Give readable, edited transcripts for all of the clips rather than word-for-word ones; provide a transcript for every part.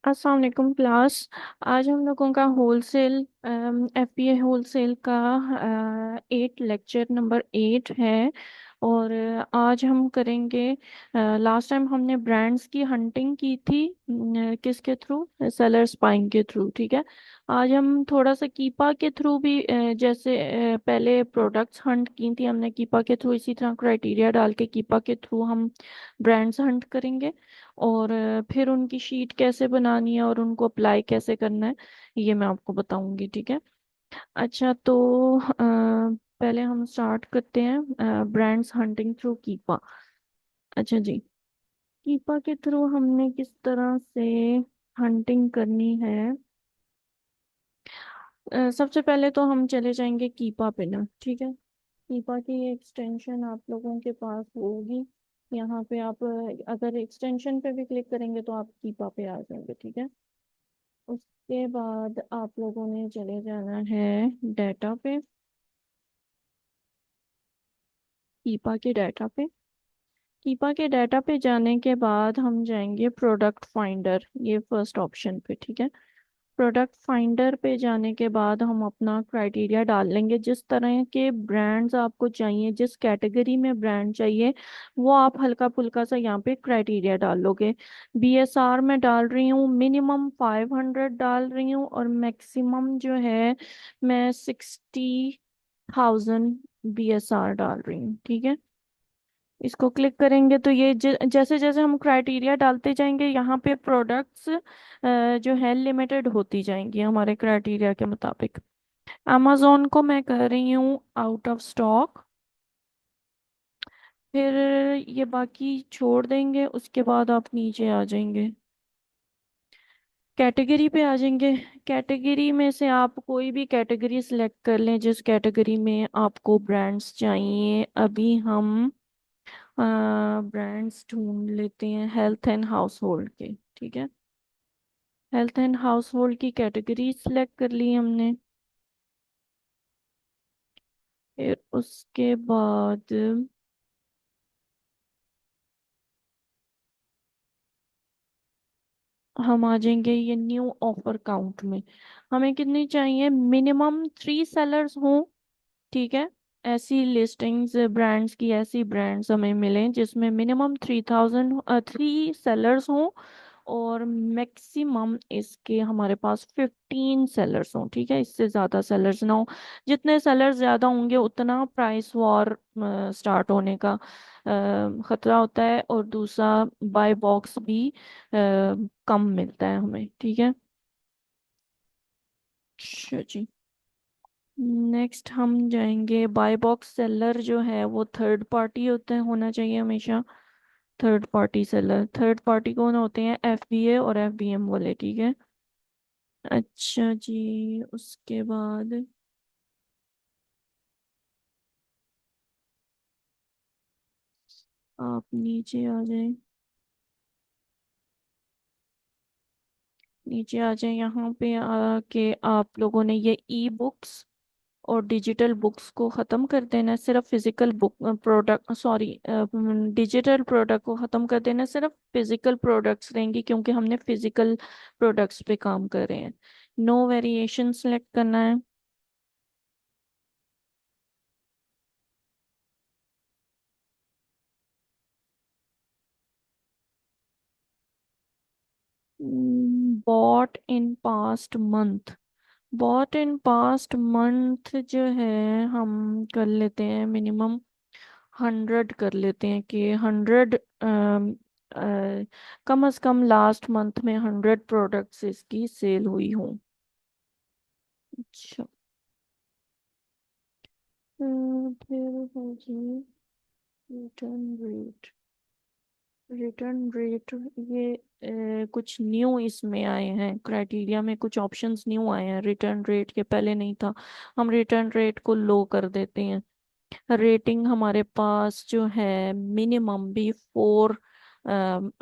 अस्सलाम वालेकुम क्लास। आज हम लोगों का होलसेल एफबीए होलसेल का 8 लेक्चर नंबर 8 है। और आज हम करेंगे। लास्ट टाइम हमने ब्रांड्स की हंटिंग की थी, किसके थ्रू? सेलर्स बाइंग के थ्रू, ठीक है। आज हम थोड़ा सा कीपा के थ्रू भी, जैसे पहले प्रोडक्ट्स हंट की थी हमने कीपा के थ्रू, इसी तरह क्राइटेरिया डाल के कीपा के थ्रू हम ब्रांड्स हंट करेंगे। और फिर उनकी शीट कैसे बनानी है और उनको अप्लाई कैसे करना है, ये मैं आपको बताऊंगी, ठीक है। अच्छा, तो पहले हम स्टार्ट करते हैं ब्रांड्स हंटिंग थ्रू कीपा। अच्छा जी, कीपा के थ्रू हमने किस तरह से हंटिंग करनी है। सबसे पहले तो हम चले जाएंगे कीपा पे ना, ठीक है। कीपा की एक्सटेंशन आप लोगों के पास होगी। यहाँ पे आप अगर एक्सटेंशन पे भी क्लिक करेंगे तो आप कीपा पे आ जाएंगे, ठीक है। उसके बाद आप लोगों ने चले जाना है डाटा पे, कीपा के डाटा पे। कीपा के डाटा पे जाने के बाद हम जाएंगे प्रोडक्ट फाइंडर, ये फर्स्ट ऑप्शन पे, ठीक है। प्रोडक्ट फाइंडर पे जाने के बाद हम अपना क्राइटेरिया डाल लेंगे, जिस तरह के ब्रांड्स आपको चाहिए, जिस कैटेगरी में ब्रांड चाहिए, वो आप हल्का फुल्का सा यहाँ पे क्राइटेरिया डाल लोगे। बीएसआर में डाल रही हूँ, मिनिमम 500 डाल रही हूँ, और मैक्सिमम जो है मैं 60,000 बीएसआर डाल रही हूँ, ठीक है। इसको क्लिक करेंगे तो ये जैसे जैसे हम क्राइटेरिया डालते जाएंगे, यहाँ पे प्रोडक्ट्स जो है लिमिटेड होती जाएंगी हमारे क्राइटेरिया के मुताबिक। amazon को मैं कर रही हूँ आउट ऑफ स्टॉक। फिर ये बाकी छोड़ देंगे, उसके बाद आप नीचे आ जाएंगे, कैटेगरी पे आ जाएंगे। कैटेगरी में से आप कोई भी कैटेगरी सिलेक्ट कर लें, जिस कैटेगरी में आपको ब्रांड्स चाहिए। अभी हम ब्रांड्स ढूंढ लेते हैं हेल्थ एंड हाउस होल्ड के, ठीक है। हेल्थ एंड हाउस होल्ड की कैटेगरी सिलेक्ट कर ली हमने। फिर उसके बाद हम आ जाएंगे ये न्यू ऑफर काउंट में। हमें कितनी चाहिए? मिनिमम 3 सेलर्स हों, ठीक है। ऐसी लिस्टिंग्स ब्रांड्स की, ऐसी ब्रांड्स हमें मिलें जिसमें मिनिमम 3 सेलर्स हों, और मैक्सिमम इसके हमारे पास 15 सेलर्स हों, ठीक है। इससे ज़्यादा सेलर्स ना हो। जितने सेलर्स ज़्यादा होंगे उतना प्राइस वॉर स्टार्ट होने का खतरा होता है, और दूसरा बाय बॉक्स भी कम मिलता है हमें, ठीक है। अच्छा जी, नेक्स्ट हम जाएंगे बाय बॉक्स सेलर जो है वो थर्ड पार्टी होते हैं, होना चाहिए हमेशा। Third party seller, third party कौन होते हैं? एफबीए और एफबीएम वाले, ठीक है। अच्छा जी, उसके बाद आप नीचे आ जाएं, नीचे आ जाएं। यहाँ पे आके आप लोगों ने ये ई बुक्स और डिजिटल बुक्स को ख़त्म कर देना, सिर्फ physical book product, sorry, digital product को ख़त्म कर देना, सिर्फ फिजिकल प्रोडक्ट्स रहेंगी, क्योंकि हमने फिजिकल प्रोडक्ट्स पे काम कर रहे हैं। नो वेरिएशन सेलेक्ट करना है। Bought in past month, bought in past month जो है हम कर लेते हैं मिनिमम 100, कर लेते हैं कि 100, कम से कम लास्ट मंथ में 100 प्रोडक्ट्स इसकी सेल हुई हों। अच्छा, फिर होगी रिटर्न रेट। रिटर्न रेट, ये कुछ न्यू इसमें आए हैं क्राइटेरिया में, कुछ ऑप्शंस न्यू आए हैं रिटर्न रेट के, पहले नहीं था। हम रिटर्न रेट को लो कर देते हैं। रेटिंग हमारे पास जो है मिनिमम भी 4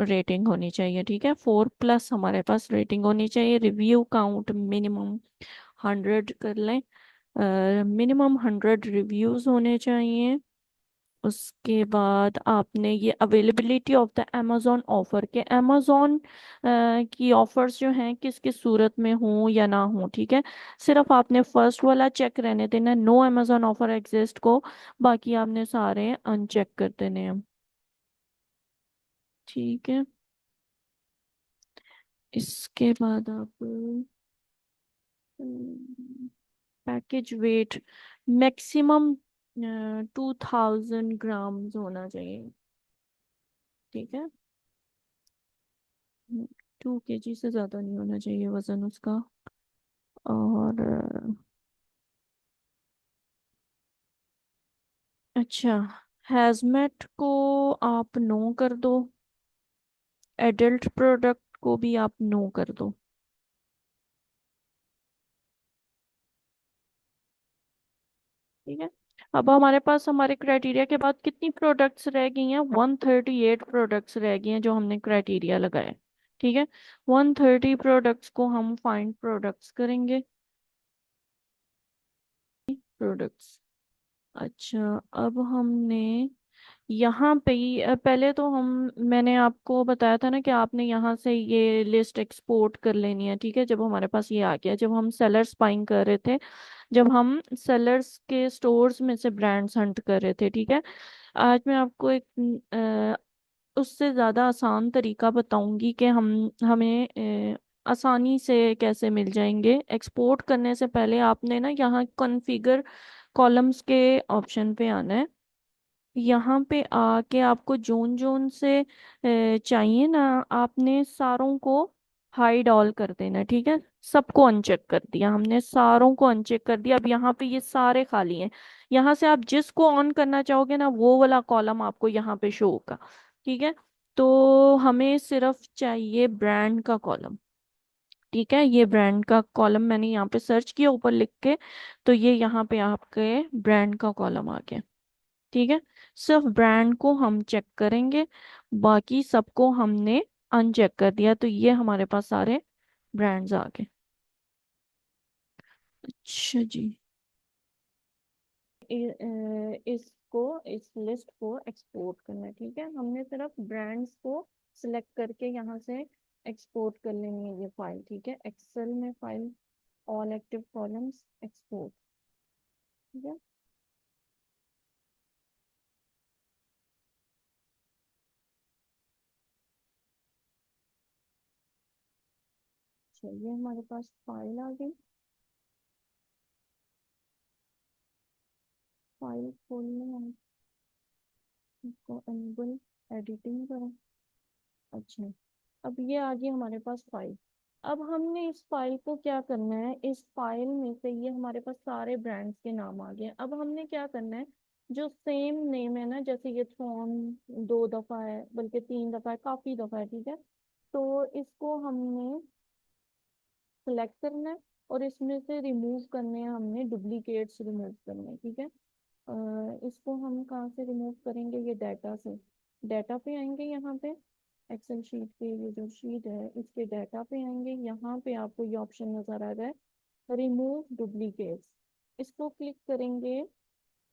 रेटिंग होनी चाहिए, ठीक है। 4+ हमारे पास रेटिंग होनी चाहिए। रिव्यू काउंट मिनिमम 100 कर लें, मिनिमम 100 रिव्यूज होने चाहिए। उसके बाद आपने ये availability of the Amazon offer के अमेजोन की ऑफर्स जो हैं किस किस सूरत में हों या ना हों, ठीक है। सिर्फ आपने फर्स्ट वाला चेक रहने देना, नो अमेजोन ऑफर एग्जिस्ट को, बाकी आपने सारे अनचेक कर देने हैं, ठीक है। इसके बाद आप पैकेज वेट मैक्सिमम 2000 ग्राम्स होना चाहिए, ठीक है। 2 केजी से ज़्यादा नहीं होना चाहिए वज़न उसका। और अच्छा, हैजमेट को आप नो कर दो, एडल्ट प्रोडक्ट को भी आप नो कर दो, ठीक है। अब हमारे पास हमारे क्राइटेरिया के बाद कितनी प्रोडक्ट्स रह गई हैं? 138 प्रोडक्ट्स रह गई हैं जो हमने क्राइटेरिया लगाए, ठीक है। 130 प्रोडक्ट्स को हम फाइंड प्रोडक्ट्स करेंगे, प्रोडक्ट्स। अच्छा, अब हमने यहाँ पे ही पहले तो हम, मैंने आपको बताया था ना कि आपने यहाँ से ये लिस्ट एक्सपोर्ट कर लेनी है, ठीक है। जब हमारे पास ये आ गया, जब हम सेलर्स बाइंग कर रहे थे, जब हम सेलर्स के स्टोर्स में से ब्रांड्स हंट कर रहे थे, ठीक है। आज मैं आपको एक उससे ज़्यादा आसान तरीका बताऊंगी कि हम हमें आसानी से कैसे मिल जाएंगे। एक्सपोर्ट करने से पहले आपने ना यहाँ कॉन्फ़िगर कॉलम्स के ऑप्शन पे आना है। यहाँ पे आके आपको जोन जोन से चाहिए ना, आपने सारों को हाइड ऑल कर देना, ठीक है। सबको अनचेक कर दिया हमने, सारों को अनचेक कर दिया। अब यहाँ पे ये सारे खाली हैं, यहाँ से आप जिसको ऑन करना चाहोगे ना वो वाला कॉलम आपको यहाँ पे शो होगा, ठीक है। तो हमें सिर्फ चाहिए ब्रांड का कॉलम, ठीक है। ये ब्रांड का कॉलम मैंने यहाँ पे सर्च किया ऊपर लिख के, तो ये यहाँ पे आपके ब्रांड का कॉलम आ गया, ठीक है। सिर्फ ब्रांड को हम चेक करेंगे, बाकी सबको हमने अनचेक कर दिया, तो ये हमारे पास सारे ब्रांड्स आ गए। अच्छा जी, इसको, इस लिस्ट को एक्सपोर्ट करना है, ठीक है। हमने सिर्फ ब्रांड्स को सिलेक्ट करके यहाँ से एक्सपोर्ट कर लेनी है ये फाइल, ठीक है। एक्सेल में file, all active columns, export, ठीक है। चलिए हमारे पास फाइल आ गई, फाइल खोलने हम इसको एनेबल एडिटिंग करें। अच्छा, अब ये आ गई हमारे पास फाइल। अब हमने इस फाइल को क्या करना है, इस फाइल में से ये हमारे पास सारे ब्रांड्स के नाम आ गए। अब हमने क्या करना है, जो सेम नेम है ना, जैसे ये थॉन 2 दफा है, बल्कि 3 दफा है, काफी दफा है, ठीक है। तो इसको हमने सेलेक्ट करना है और इसमें से रिमूव करने हैं, हमने डुप्लीकेट्स रिमूव करने हैं, ठीक है। इसको हम कहाँ से रिमूव करेंगे? ये डाटा से, डाटा पे आएंगे, यहाँ पे एक्सेल शीट पे, ये जो शीट है इसके डाटा पे आएंगे, यहाँ पे आपको ये ऑप्शन नजर आ रहा है रिमूव डुप्लीकेट्स। इसको क्लिक करेंगे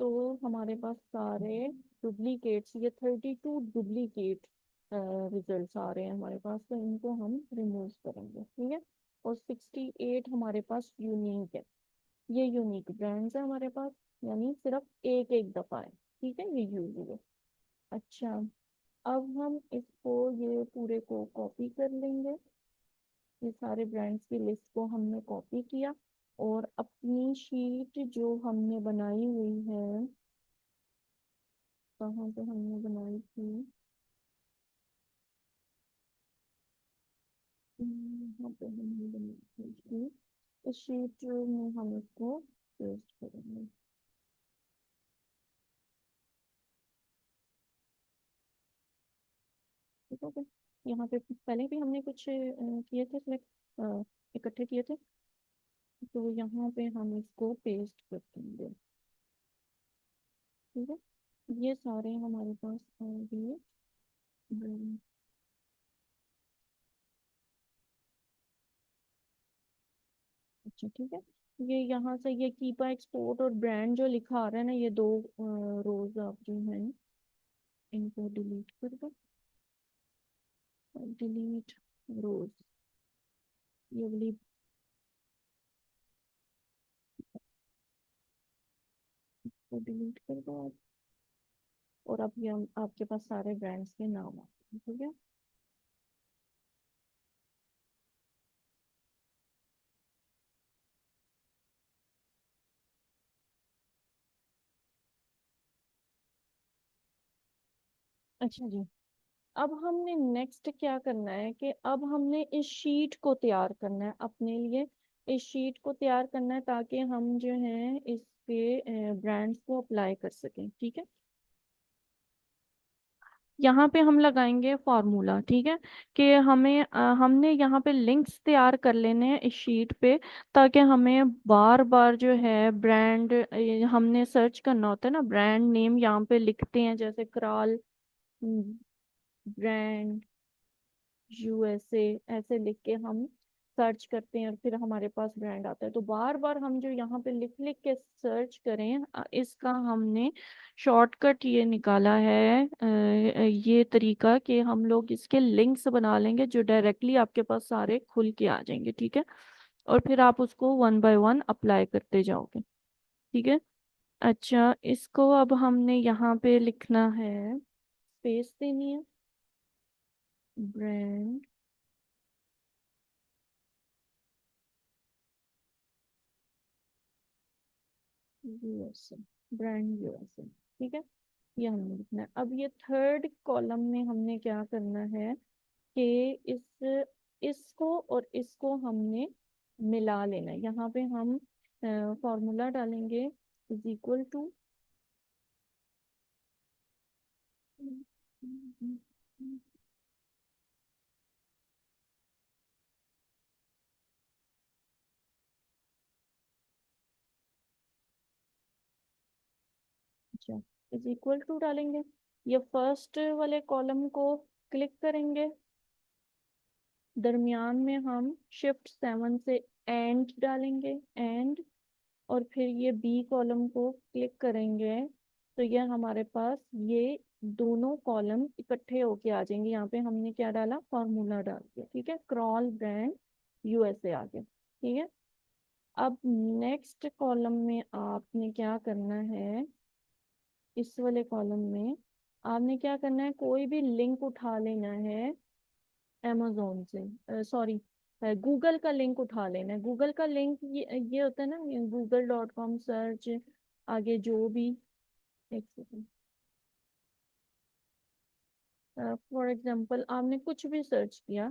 तो हमारे पास सारे डुप्लीकेट्स, ये 32 डुप्लीकेट रिजल्ट्स आ रहे हैं हमारे पास, तो इनको हम रिमूव करेंगे, ठीक है। और 68 हमारे पास यूनिक है, ये यूनिक ब्रांड्स है हमारे पास, यानी सिर्फ एक एक दफा है, ठीक है, ये यूज हुए। अच्छा, अब हम इसको, ये पूरे को कॉपी कर लेंगे, ये सारे ब्रांड्स की लिस्ट को हमने कॉपी किया, और अपनी शीट जो हमने बनाई हुई है, कहाँ पे हमने बनाई थी, यहाँ पे हमने बनाई थी, इस शीट में हम इसको पेस्ट करेंगे, ठीक है। यहाँ पे पहले भी हमने कुछ किए थे सिलेक्ट, इकट्ठे किए थे, तो यहाँ पे हम इसको पेस्ट कर देंगे, ठीक है। ये सारे हमारे पास आ गए। हम्म, अच्छा ठीक है। ये यहाँ से ये कीपा एक्सपोर्ट और ब्रांड जो लिखा आ रहा है ना, ये दो रोज आप जो है इनको डिलीट कर दो। डिलीट रोज, ये वाली को डिलीट कर दो आप। और अब ये आपके पास सारे ब्रांड्स के नाम आ गए, ठीक है। अच्छा जी। अब हमने नेक्स्ट क्या करना है कि अब हमने इस शीट को तैयार करना है अपने लिए। इस शीट को तैयार करना है ताकि हम जो है इसके ब्रांड्स को अप्लाई कर सकें, ठीक है। यहाँ पे हम लगाएंगे फॉर्मूला, ठीक है। कि हमने यहाँ पे लिंक्स तैयार कर लेने हैं इस शीट पे, ताकि हमें बार बार जो है ब्रांड हमने सर्च करना होता है ना, ब्रांड नेम यहाँ पे लिखते हैं जैसे क्राल ब्रांड यूएसए, ऐसे लिख के हम सर्च करते हैं और फिर हमारे पास ब्रांड आता है। तो बार बार हम जो यहाँ पे लिख लिख के सर्च करें, इसका हमने शॉर्टकट ये निकाला है, ये तरीका कि हम लोग इसके लिंक्स बना लेंगे जो डायरेक्टली आपके पास सारे खुल के आ जाएंगे, ठीक है। और फिर आप उसको वन बाय वन अप्लाई करते जाओगे, ठीक है। अच्छा, इसको अब हमने यहाँ पे लिखना है, स्पेस देनी है, ब्रांड यूएसए, ब्रांड यूएसए, ठीक है। ये हमने लिखना है। अब ये थर्ड कॉलम में हमने क्या करना है कि इस इसको और इसको हमने मिला लेना है। यहाँ पे हम फॉर्मूला डालेंगे इज इक्वल टू, अच्छा, इज इक्वल टू डालेंगे। ये फर्स्ट वाले कॉलम को क्लिक करेंगे, दरमियान में हम शिफ्ट 7 से एंड डालेंगे, एंड। और फिर ये बी कॉलम को क्लिक करेंगे तो ये हमारे पास ये दोनों कॉलम इकट्ठे होके आ जाएंगे। यहाँ पे हमने क्या डाला, फॉर्मूला डाल दिया, ठीक है। क्रॉल ब्रांड यूएसए आ गया, ठीक है। अब नेक्स्ट कॉलम में आपने क्या करना है, इस वाले कॉलम में आपने क्या करना है, कोई भी लिंक उठा लेना है amazon से, सॉरी, गूगल का लिंक उठा लेना है। गूगल का लिंक ये होता है ना, google.com सर्च, आगे जो भी, एक सेकेंड, फॉर एग्जांपल आपने कुछ भी सर्च किया,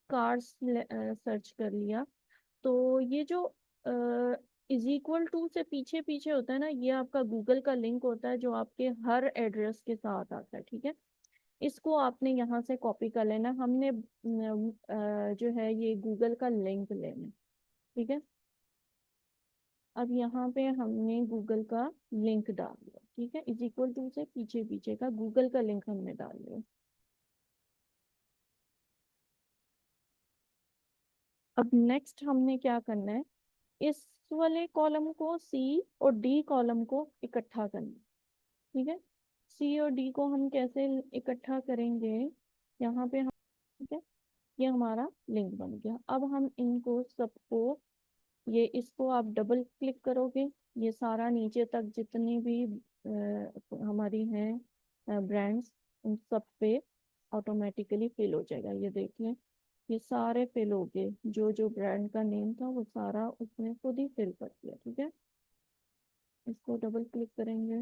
कार्स सर्च कर लिया, तो ये जो इज इक्वल टू से पीछे पीछे होता है ना, ये आपका गूगल का लिंक होता है जो आपके हर एड्रेस के साथ आता है, ठीक है। इसको आपने यहाँ से कॉपी कर लेना। हमने जो है ये गूगल का लिंक लेना है, ठीक है। अब यहाँ पे हमने गूगल का लिंक डाल दिया, ठीक है। इज इक्वल टू से पीछे पीछे का गूगल का लिंक हमने डाल दिया। अब नेक्स्ट हमने क्या करना है, इस वाले कॉलम को, सी और डी कॉलम को इकट्ठा करना है, ठीक है। सी और डी को हम कैसे इकट्ठा करेंगे, यहाँ पे हम, ठीक है, ये हमारा लिंक बन गया। अब हम इनको सबको, ये इसको आप डबल क्लिक करोगे, ये सारा नीचे तक जितनी भी हमारी हैं ब्रांड्स, उन सब पे ऑटोमेटिकली फिल हो जाएगा। ये देखिए, ये सारे फिल हो गए, जो जो ब्रांड का नेम था वो सारा उसने खुद ही फिल कर दिया, ठीक है। इसको डबल क्लिक करेंगे,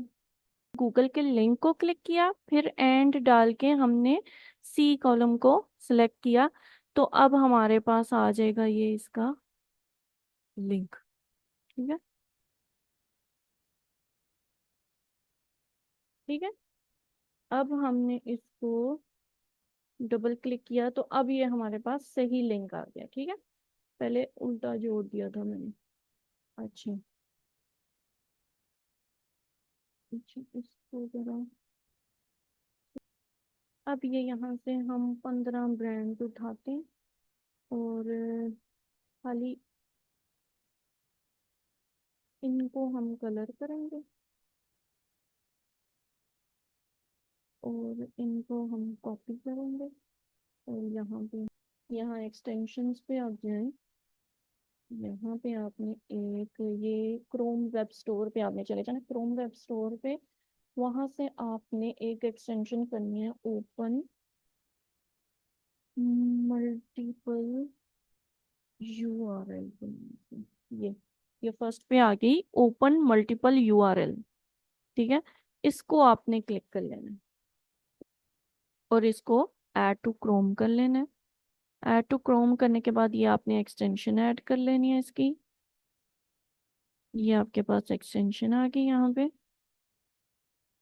गूगल के लिंक को क्लिक किया, फिर एंड डाल के हमने सी कॉलम को सिलेक्ट किया, तो अब हमारे पास आ जाएगा ये इसका लिंक, ठीक है। ठीक है, अब हमने इसको डबल क्लिक किया तो अब ये हमारे पास सही लिंक आ गया, ठीक है। पहले उल्टा जोड़ दिया था मैंने। अच्छा, अच्छा, इसको जरा, अब ये यहाँ से हम 15 ब्रांड उठाते हैं और खाली इनको हम कलर करेंगे और इनको हम कॉपी करेंगे। और यहाँ पे, यहाँ एक्सटेंशंस पे आप जाएं। यहाँ पे आपने एक ये क्रोम वेब स्टोर पे आपने चले जाना, क्रोम वेब स्टोर पे वहां से आपने एक एक्सटेंशन करनी है, ओपन मल्टीपल यूआरएल। ये ये फर्स्ट पे आ गई, ओपन मल्टीपल यूआरएल। ठीक है, इसको आपने क्लिक कर लेना है और इसको ऐड टू क्रोम कर लेना है। ऐड टू क्रोम करने के बाद ये आपने एक्सटेंशन ऐड कर लेनी है इसकी। ये आपके पास एक्सटेंशन आ गई यहाँ पे,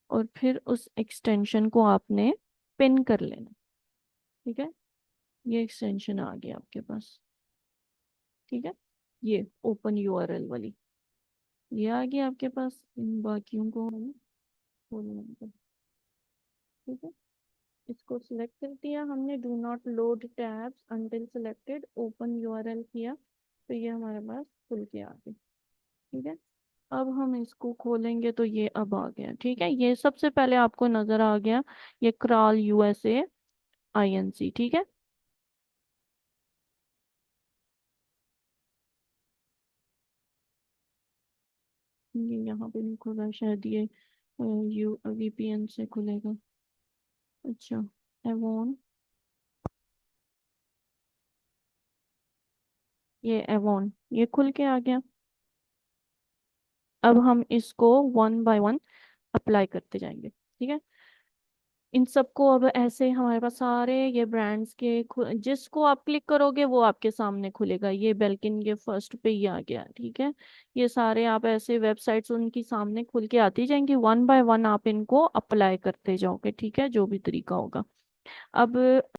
और फिर उस एक्सटेंशन को आपने पिन कर लेना। ठीक है, ये एक्सटेंशन आ गया आपके पास। ठीक है, ये ओपन यूआरएल वाली ये आ गया आपके पास। इन बाकियों को हम खोल लेंगे। ठीक है, इसको सिलेक्ट कर दिया हमने, do not load tabs until selected, open URL किया तो ये हमारे पास खुल के आ गया। ठीक है, अब हम इसको खोलेंगे तो ये अब आ गया। ठीक है, ये सबसे पहले आपको नजर आ गया, ये क्राल यूएसए आईएनसी। ठीक है, ये यहाँ पे नहीं खुला, शायद ये यू वीपीएन से खुलेगा। अच्छा, एवोन, ये एवोन ये खुल के आ गया। अब हम इसको वन बाय वन अप्लाई करते जाएंगे। ठीक है, इन सबको अब ऐसे हमारे पास सारे ये ब्रांड्स के जिसको आप क्लिक करोगे वो आपके सामने खुलेगा। ये बेल्किन के फर्स्ट पे ही आ गया। ठीक है, ये सारे आप ऐसे वेबसाइट्स उनकी सामने खुल के आती जाएंगी, वन बाय वन आप इनको अप्लाई करते जाओगे। ठीक है, जो भी तरीका होगा। अब